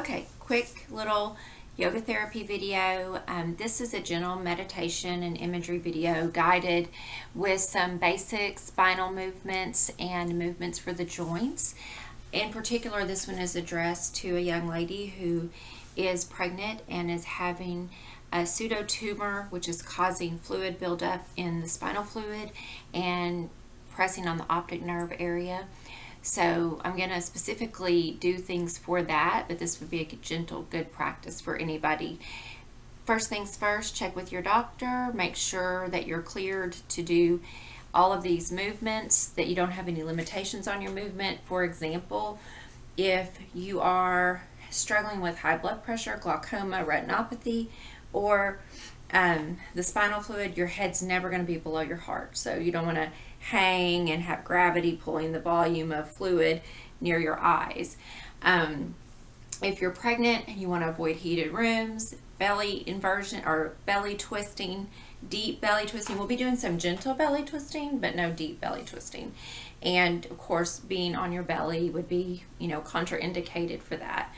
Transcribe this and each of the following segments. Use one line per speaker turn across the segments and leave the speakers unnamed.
Okay, quick little yoga therapy video. This is a gentle meditation and imagery video guided with some basic spinal movements and movements for the joints. In particular, this one is addressed to a young lady who is pregnant and is having a pseudotumor, which is causing fluid buildup in the spinal fluid and pressing on the optic nerve area. So I'm going to specifically do things for that, but this would be a gentle, good practice for anybody. First things first, check with your doctor. Make sure that you're cleared to do all of these movements, that you don't have any limitations on your movement. For example, if you are struggling with high blood pressure, glaucoma, retinopathy, or the spinal fluid, your head's never going to be below your heart. So you don't want to hang and have gravity pulling the volume of fluid near your eyes. If you're pregnant and you want to avoid heated rooms, belly inversion or belly twisting, deep belly twisting. We'll be doing some gentle belly twisting, but no deep belly twisting. And of course, being on your belly would be, contraindicated for that.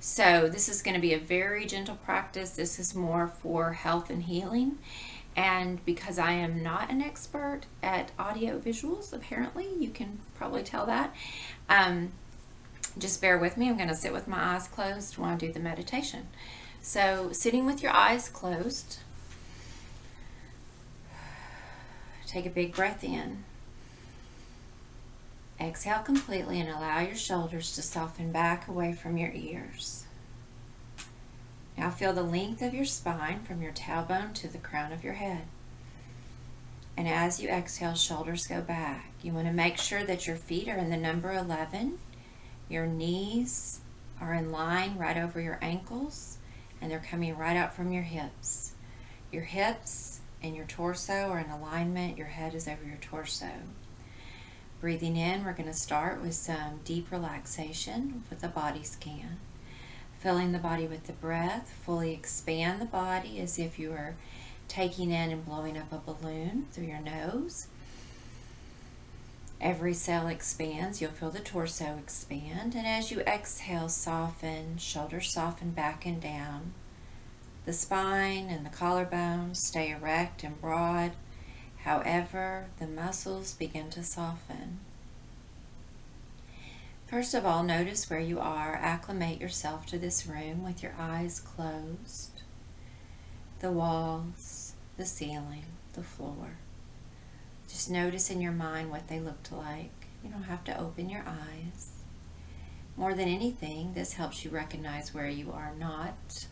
So this is going to be a very gentle practice. This is more for health and healing. And because I am not an expert at audio visuals, apparently, you can probably tell that, just bear with me. I'm going to sit with my eyes closed while I do the meditation. So sitting with your eyes closed, take a big breath in. Exhale completely and allow your shoulders to soften back away from your ears. Now feel the length of your spine from your tailbone to the crown of your head. And as you exhale, shoulders go back. You want to make sure that your feet are in the number 11. Your knees are in line right over your ankles, and they're coming right out from your hips. Your hips and your torso are in alignment. Your head is over your torso. Breathing in, we're going to start with some deep relaxation with a body scan. Filling the body with the breath, fully expand the body as if you are taking in and blowing up a balloon through your nose. Every cell expands. You'll feel the torso expand. And as you exhale, soften, shoulders soften back and down. The spine and the collarbones stay erect and broad. However, the muscles begin to soften. First of all, notice where you are. Acclimate yourself to this room with your eyes closed. The walls, the ceiling, the floor. Just notice in your mind what they looked like. You don't have to open your eyes. More than anything, this helps you recognize where you are not.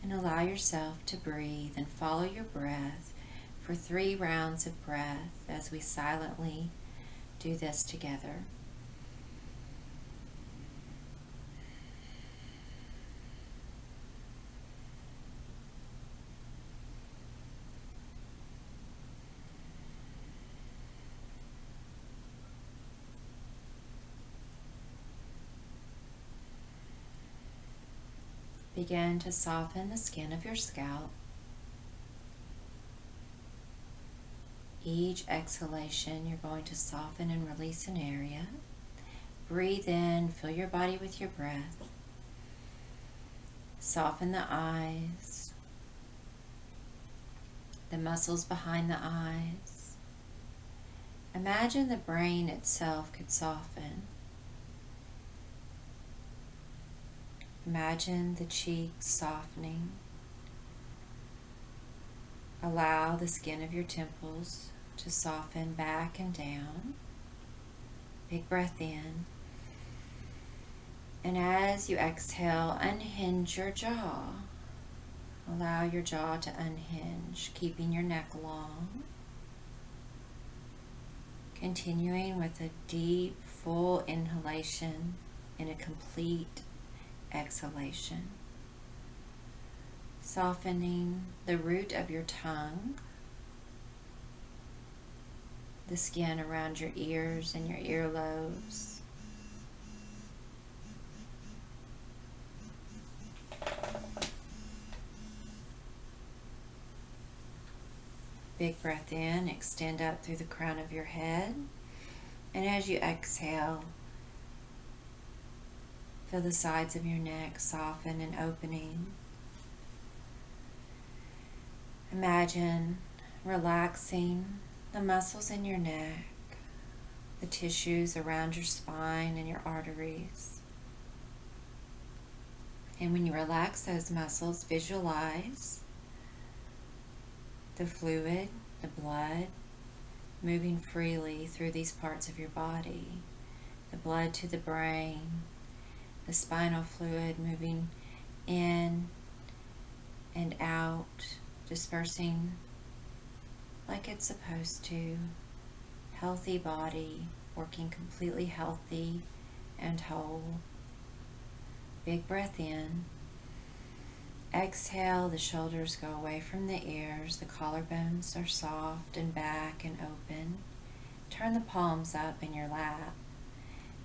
And allow yourself to breathe and follow your breath for 3 rounds of breath as we silently do this together. Begin to soften the skin of your scalp. Each exhalation, you're going to soften and release an area. Breathe in, fill your body with your breath. Soften the eyes, the muscles behind the eyes. Imagine the brain itself could soften. Imagine the cheeks softening. Allow the skin of your temples to soften back and down. Big breath in. And as you exhale, unhinge your jaw. Allow your jaw to unhinge, keeping your neck long. Continuing with a deep, full inhalation and a complete exhalation. Softening the root of your tongue, the skin around your ears and your earlobes. Big breath in, extend up through the crown of your head. And as you exhale, Feel the sides of your neck soften and opening. Imagine relaxing the muscles in your neck, the tissues around your spine and your arteries. And when you relax those muscles, visualize the fluid, the blood, moving freely through these parts of your body. The blood to the brain, the spinal fluid moving in and out, dispersing like it's supposed to. Healthy body, working completely healthy and whole. Big breath in. Exhale, the shoulders go away from the ears, the collarbones are soft and back and open. Turn the palms up in your lap.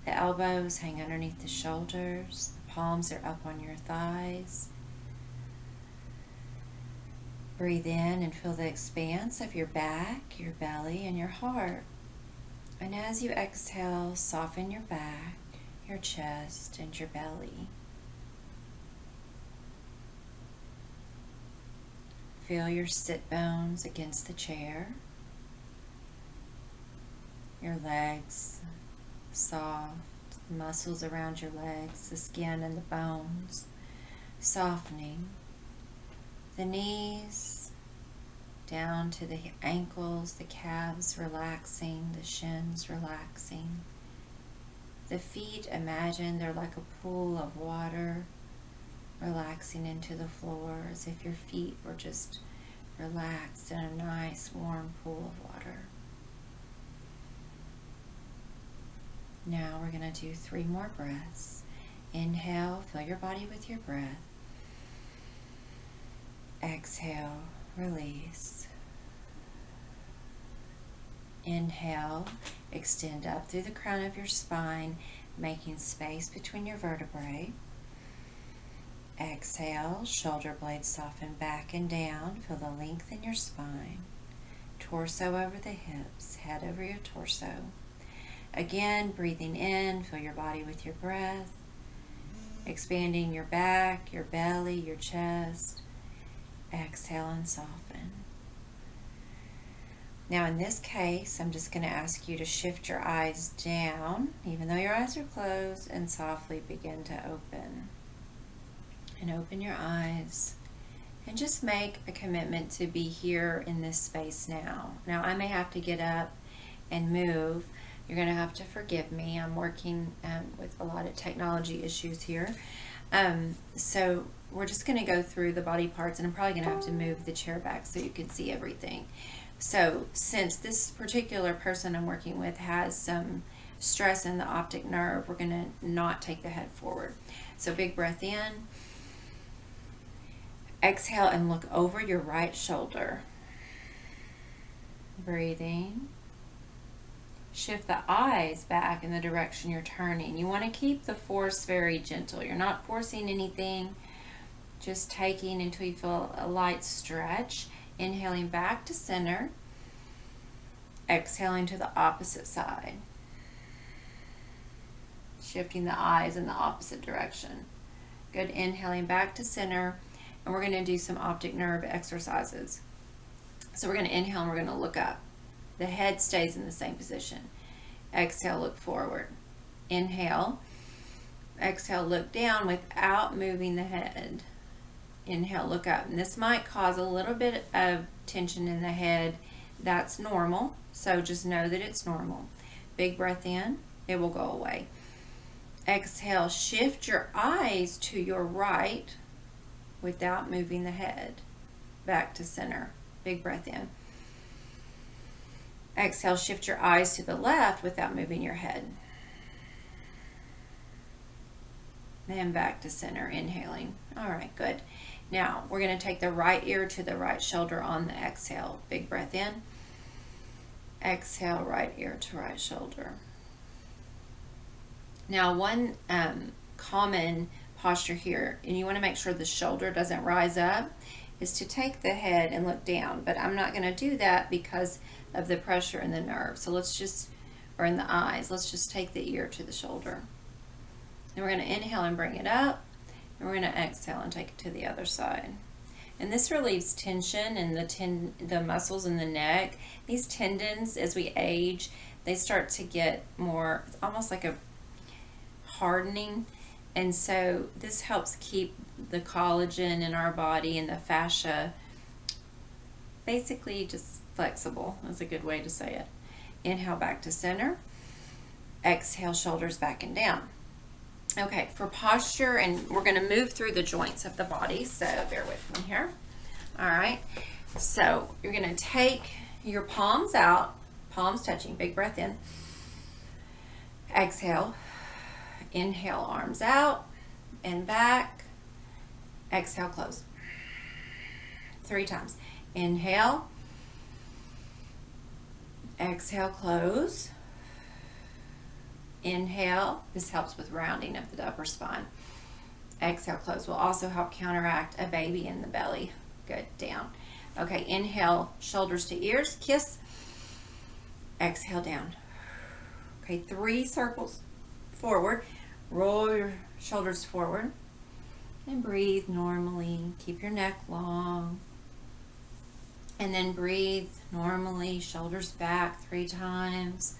The elbows hang underneath the shoulders, the palms are up on your thighs. Breathe in and feel the expanse of your back, your belly, and your heart. And as you exhale, soften your back, your chest, and your belly. Feel your sit bones against the chair. Your legs soft, the muscles around your legs, the skin and the bones softening. The knees down to the ankles, the calves relaxing, the shins relaxing. The feet, imagine they're like a pool of water relaxing into the floor as if your feet were just relaxed in a nice warm pool of water. Now we're going to do 3 more breaths. Inhale, fill your body with your breath. Exhale, release. Inhale, extend up through the crown of your spine, making space between your vertebrae. Exhale, shoulder blades soften back and down. Feel the length in your spine. Torso over the hips, head over your torso. Again, breathing in, fill your body with your breath, expanding your back, your belly, your chest. Exhale and soften. Now in this case, I'm just going to ask you to shift your eyes down, even though your eyes are closed, and softly begin to open. And open your eyes and just make a commitment to be here in this space now. Now I may have to get up and move. You're going to have to forgive me. I'm working with a lot of technology issues here. So we're just going to go through the body parts, and I'm probably going to have to move the chair back so you can see everything. So since this particular person I'm working with has some stress in the optic nerve, we're going to not take the head forward. So big breath in. Exhale and look over your right shoulder. Breathing. Shift the eyes back in the direction you're turning. You want to keep the force very gentle. You're not forcing anything, just taking until you feel a light stretch. Inhaling back to center. Exhaling to the opposite side. Shifting the eyes in the opposite direction. Good. Inhaling back to center. And we're going to do some optic nerve exercises. So we're going to inhale and we're going to look up. The head stays in the same position. Exhale, look forward. Inhale. Exhale, look down without moving the head. Inhale, look up. And this might cause a little bit of tension in the head. That's normal. So just know that it's normal. Big breath in. It will go away. Exhale, shift your eyes to your right without moving the head. Back to center. Big breath in. Exhale, shift your eyes to the left without moving your head. Then back to center, inhaling. All right, good. Now, we're going to take the right ear to the right shoulder on the exhale. Big breath in. Exhale, right ear to right shoulder. Now, one common posture here, and you want to make sure the shoulder doesn't rise up, is to take the head and look down. But I'm not going to do that because of the pressure in the nerve. So let's just, or in the eyes, let's just take the ear to the shoulder. Then we're going to inhale and bring it up, and we're going to exhale and take it to the other side. And this relieves tension in the muscles in the neck. These tendons, as we age, they start to get more, it's almost like a hardening. And so this helps keep the collagen in our body and the fascia basically just flexible. That's a good way to say it. Inhale back to center. Exhale, shoulders back and down. Okay, for posture, and we're going to move through the joints of the body, so bear with me here. All right, so you're going to take your palms out, palms touching, big breath in. Exhale, inhale, arms out and back. Exhale, close. 3 times. Inhale, exhale, close. Inhale, this helps with rounding of the upper spine. Exhale, close will also help counteract a baby in the belly. Good, down. Okay, inhale, shoulders to ears, kiss. Exhale, down. Okay, 3 circles forward. Roll your shoulders forward and breathe normally. Keep your neck long. And then breathe normally, shoulders back 3 times.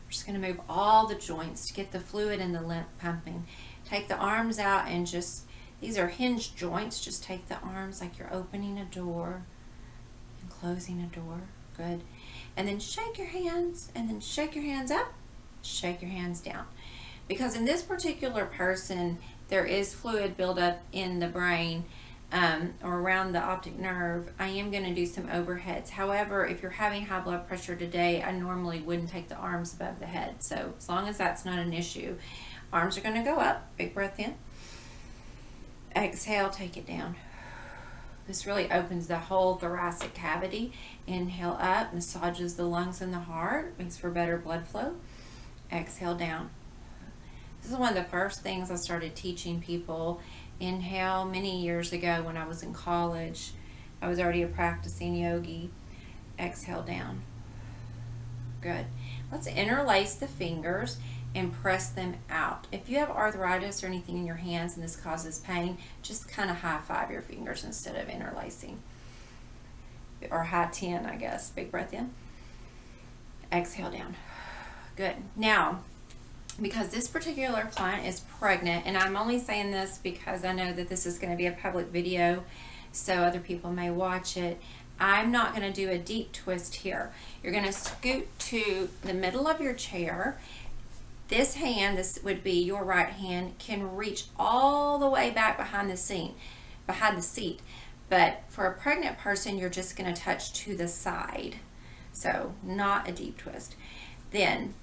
We're just going to move all the joints to get the fluid and the lymph pumping. Take the arms out and just, these are hinged joints. Just take the arms like you're opening a door and closing a door. Good. And then shake your hands, and then shake your hands up, shake your hands down. Because in this particular person, there is fluid buildup in the brain or around the optic nerve. I am going to do some overheads. However, if you're having high blood pressure today, I normally wouldn't take the arms above the head. So as long as that's not an issue, arms are going to go up. Big breath in. Exhale, take it down. This really opens the whole thoracic cavity. Inhale up, massages the lungs and the heart, makes for better blood flow. Exhale down. This is one of the first things I started teaching people. Inhale many years ago when I was in college. I was already a practicing yogi. Exhale down. Good. Let's interlace the fingers and press them out. If you have arthritis or anything in your hands and this causes pain, just kind of high five your fingers instead of interlacing. Or high 10, I guess. Big breath in. Exhale down. Good. Now, because this particular client is pregnant, and I'm only saying this because I know that this is going to be a public video, so other people may watch it. I'm not going to do a deep twist here. You're going to scoot to the middle of your chair. This hand, this would be your right hand, can reach all the way back behind the seat. But for a pregnant person, you're just going to touch to the side. So not a deep twist. Then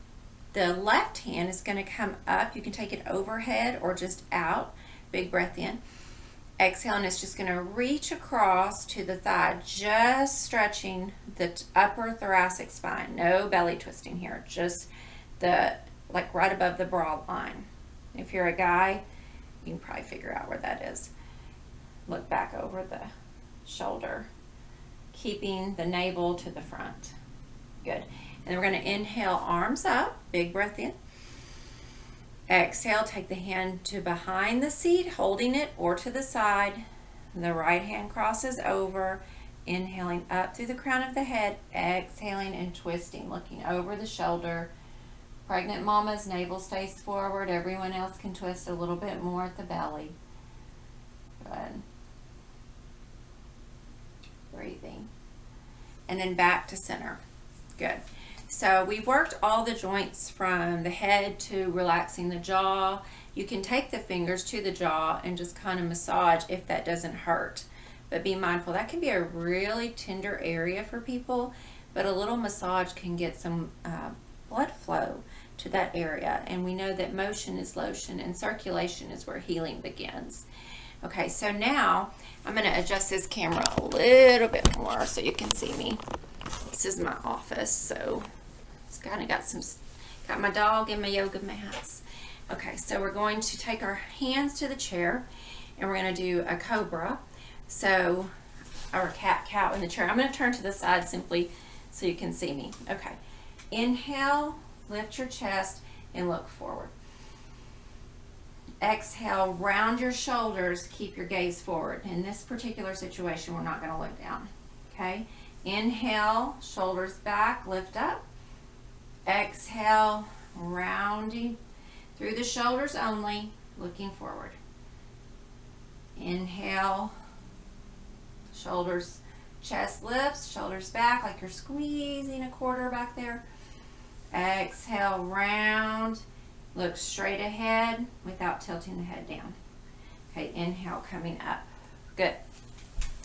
the left hand is going to come up. You can take it overhead or just out. Big breath in. Exhale, and it's just going to reach across to the thigh, just stretching the upper thoracic spine. No belly twisting here, just the, like right above the broad line. If you're a guy, you can probably figure out where that is. Look back over the shoulder, keeping the navel to the front. Good. And we're going to inhale, arms up, big breath in. Exhale, take the hand to behind the seat, holding it, or to the side. The right hand crosses over, inhaling up through the crown of the head, exhaling and twisting, looking over the shoulder. Pregnant mama's navel stays forward. Everyone else can twist a little bit more at the belly. Good. Breathing. And then back to center. Good. So we've worked all the joints from the head to relaxing the jaw. You can take the fingers to the jaw and just kind of massage if that doesn't hurt. But be mindful, that can be a really tender area for people, but a little massage can get some blood flow to that area. And we know that motion is lotion and circulation is where healing begins. Okay, so now I'm going to adjust this camera a little bit more so you can see me. This is my office, so it's kind of got my dog and my yoga mats. Okay, so we're going to take our hands to the chair and we're going to do a cobra. So, or cat-cow in the chair. I'm going to turn to the side simply so you can see me. Okay, inhale, lift your chest and look forward. Exhale, round your shoulders, keep your gaze forward. In this particular situation, we're not going to look down. Okay? Inhale, shoulders back, lift up. Exhale, rounding through the shoulders only, looking forward. Inhale, shoulders, chest lifts, shoulders back like you're squeezing a quarter back there. Exhale, round, look straight ahead without tilting the head down. Okay, inhale, coming up. Good.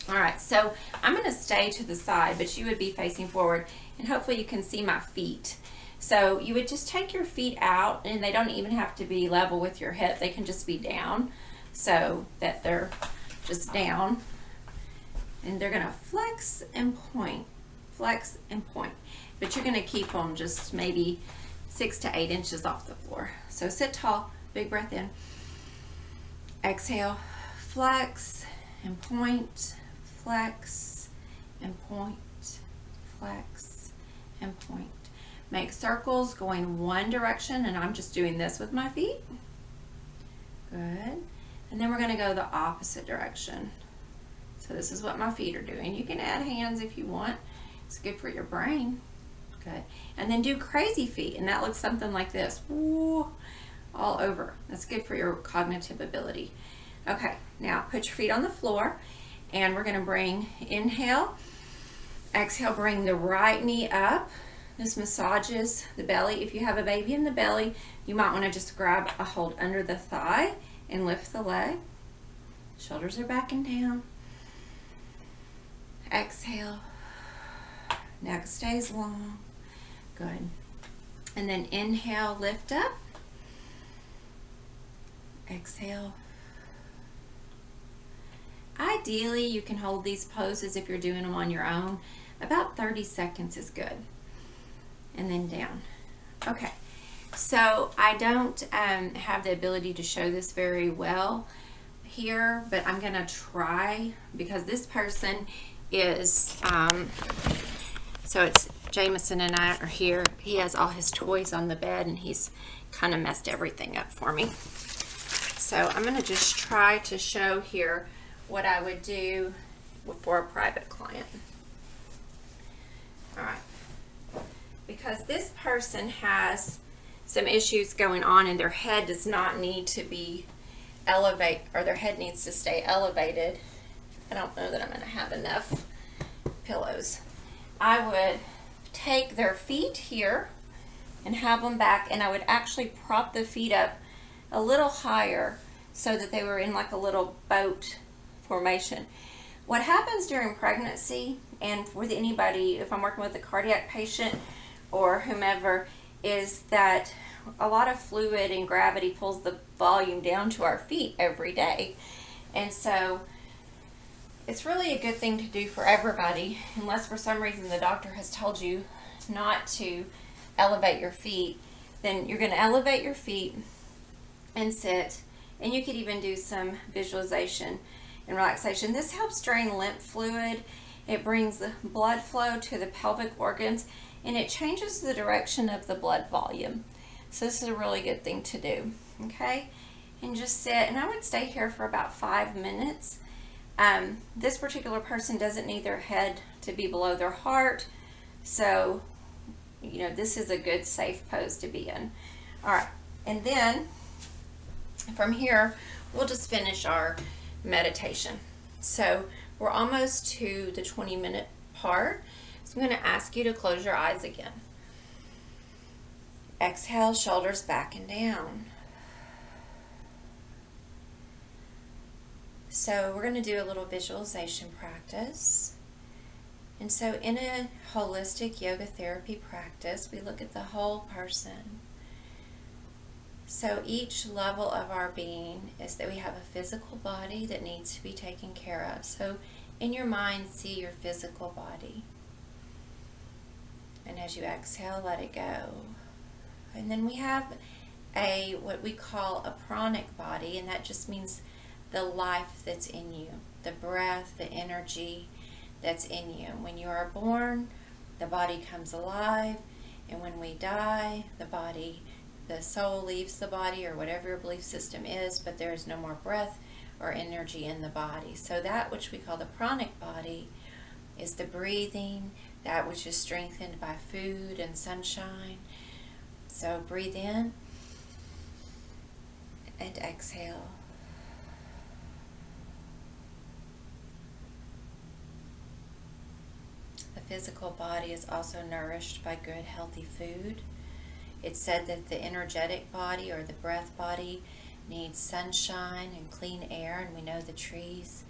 All right, so I'm going to stay to the side, but you would be facing forward, and hopefully you can see my feet. So you would just take your feet out, and they don't even have to be level with your hip. They can just be down so that they're just down. And they're going to flex and point, flex and point. But you're going to keep them just maybe 6 to 8 inches off the floor. So sit tall, big breath in. Exhale, flex and point, flex and point, flex and point. Make circles going one direction, and I'm just doing this with my feet. Good. And then we're going to go the opposite direction. So this is what my feet are doing. You can add hands if you want. It's good for your brain. Good. And then do crazy feet, and that looks something like this. Woo, all over. That's good for your cognitive ability. Okay, now put your feet on the floor, and we're going to bring, inhale, exhale, bring the right knee up. This massages the belly. If you have a baby in the belly, you might want to just grab a hold under the thigh and lift the leg. Shoulders are back and down. Exhale. Neck stays long. Good. And then inhale, lift up. Exhale. Ideally, you can hold these poses if you're doing them on your own. About 30 seconds is good. And then down. Okay. So I don't have the ability to show this very well here, but I'm going to try, because this person is, so it's Jameson and I are here. He has all his toys on the bed, and he's kind of messed everything up for me. So I'm going to just try to show here what I would do for a private client. All right. Because this person has some issues going on, and their head does not need to be elevated, or their head needs to stay elevated. I don't know that I'm going to have enough pillows. I would take their feet here and have them back, and I would actually prop the feet up a little higher so that they were in like a little boat formation. What happens during pregnancy, and with anybody, if I'm working with a cardiac patient or whomever, is that a lot of fluid and gravity pulls the volume down to our feet every day. And so it's really a good thing to do for everybody, unless for some reason the doctor has told you not to elevate your feet. Then you're going to elevate your feet and sit, and you could even do some visualization and relaxation. This helps drain lymph fluid. It brings the blood flow to the pelvic organs, and it changes the direction of the blood volume. So this is a really good thing to do. Okay, and just sit, and I would stay here for about 5 minutes. This particular person doesn't need their head to be below their heart, so you know, this is a good safe pose to be in. All right, and then from here we'll just finish our meditation. So we're almost to the 20-minute part, so I'm going to ask you to close your eyes again. Exhale, shoulders back and down. So we're going to do a little visualization practice. And so in a holistic yoga therapy practice, we look at the whole person. So each level of our being is that we have a physical body that needs to be taken care of. So in your mind, see your physical body. And as you exhale, let it go. And then we have what we call a pranic body, and that just means the life that's in you, the breath, the energy that's in you. When you are born, the body comes alive, and when we die, the body the soul leaves the body, or whatever your belief system is, but there is no more breath or energy in the body. So that which we call the pranic body is the breathing, that which is strengthened by food and sunshine. So breathe in and exhale. The physical body is also nourished by good, healthy food. It's said that the energetic body, or the breath body, needs sunshine and clean air, and we know the trees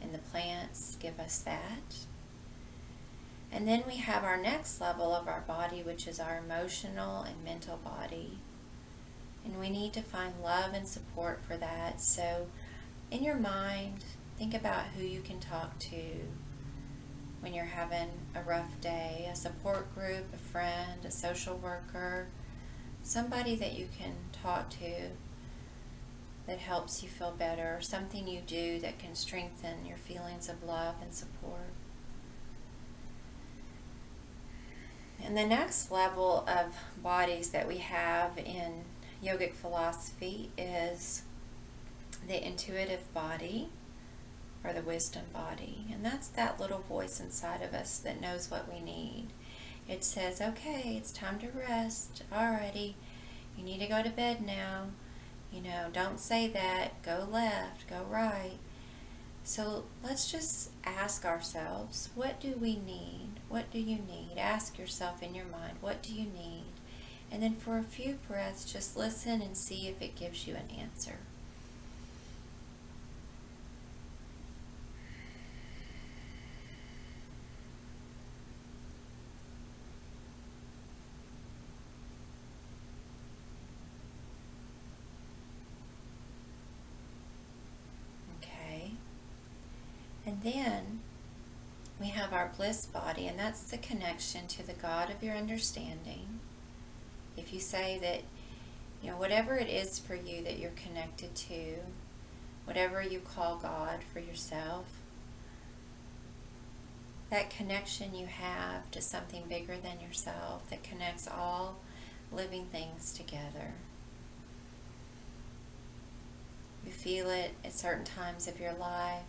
and the plants give us that. And then we have our next level of our body, which is our emotional and mental body. And we need to find love and support for that. So in your mind, think about who you can talk to when you're having a rough day, a support group, a friend, a social worker, somebody that you can talk to that helps you feel better, or something you do that can strengthen your feelings of love and support. And the next level of bodies that we have in yogic philosophy is the intuitive body, or the wisdom body. And that's that little voice inside of us that knows what we need. It says, okay, it's time to rest. Alrighty, you need to go to bed now. Don't say that. Go left, go right. So let's just ask ourselves, what do we need? What do you need? Ask yourself in your mind, what do you need? And then for a few breaths, just listen and see if it gives you an answer. And then we have our bliss body, and that's the connection to the God of your understanding. If you say that, whatever it is for you that you're connected to, whatever you call God for yourself, that connection you have to something bigger than yourself that connects all living things together. You feel it at certain times of your life,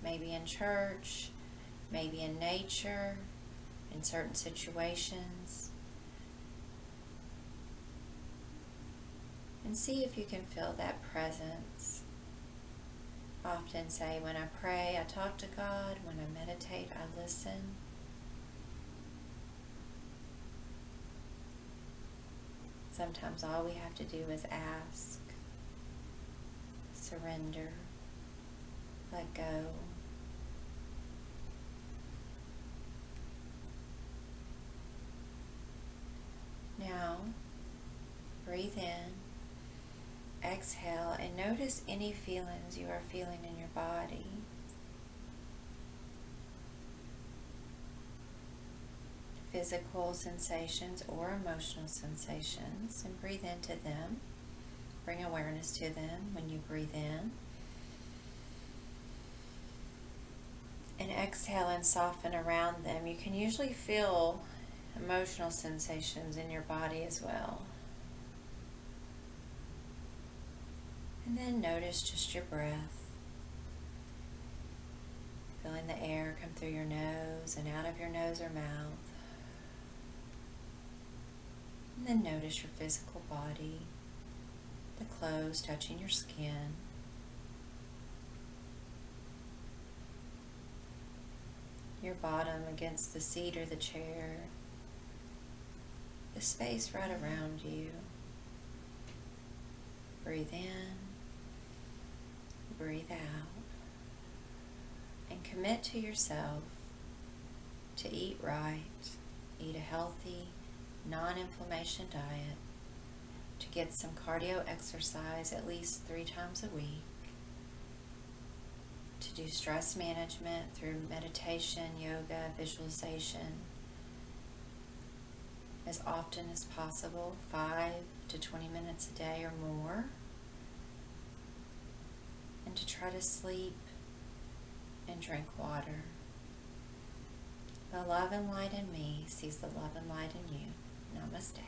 maybe in church, maybe in nature, in certain situations. And see if you can feel that presence. Often say, when I pray, I talk to God. When I meditate, I listen. Sometimes all we have to do is ask, surrender, let go. Now, breathe in, exhale, and notice any feelings you are feeling in your body. Physical sensations or emotional sensations, and breathe into them. Bring awareness to them when you breathe in. And exhale and soften around them. You can usually feel emotional sensations in your body as well. And then notice just your breath. Feeling the air come through your nose and out of your nose or mouth. And then notice your physical body, the clothes touching your skin. Your bottom against the seat or the chair. The space right around you. Breathe in, breathe out, and commit to yourself to eat right, eat a healthy, non-inflammation diet, to get some cardio exercise at least 3 times a week, to do stress management through meditation, yoga, visualization, as often as possible, 5 to 20 minutes a day or more, and to try to sleep and drink water. The love and light in me sees the love and light in you. Namaste.